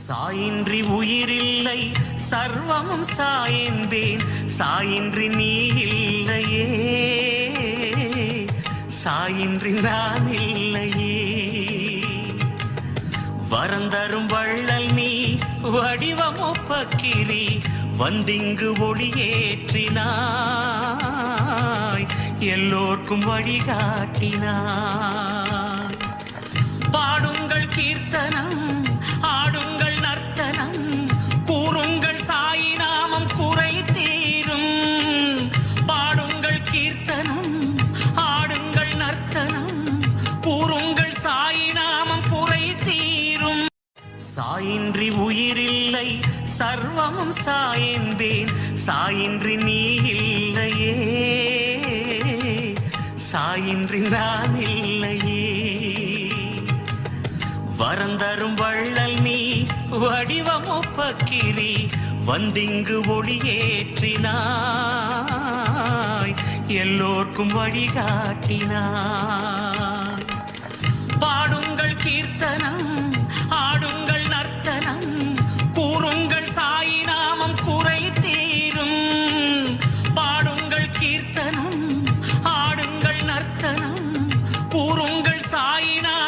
சாயின்றி உயிரில்லை சர்வமும் சாயந்தேன் சாயின்றி நீ இல்லையே சாயின்றி நான் இல்லையே வரந்தரும் வள்ளல் நீ வடிவமொப்பக்கிரி வந்திங்கு ஒளியேற்றினாய் எல்லோர்க்கும் வழிகாட்டினாய் பாடுங்கள் கீர்த்தனம் ஆடுங்கள் நர்த்தனம் கூறுங்கள் சாயி நாமம் குறை தீரும் பாடுங்கள் கீர்த்தனம் ஆடுங்கள் நர்த்தனம் கூறுங்கள் சாயி நாமம் குறை தீரும் சாயின்றி உயிரில்லை சர்வமும் சாயந்தேன் சாயின்றி நீ இல்லையே சாயின்றி நான் இல்லையே வரந்தரும் வள்ளல் நீ வடிவமொப்பக்கிரி வந்திங்கு ஒளியேற்றினாய் எல்லோர்க்கும் வழிகாட்டினாய் பாடுங்கள் கீர்த்தன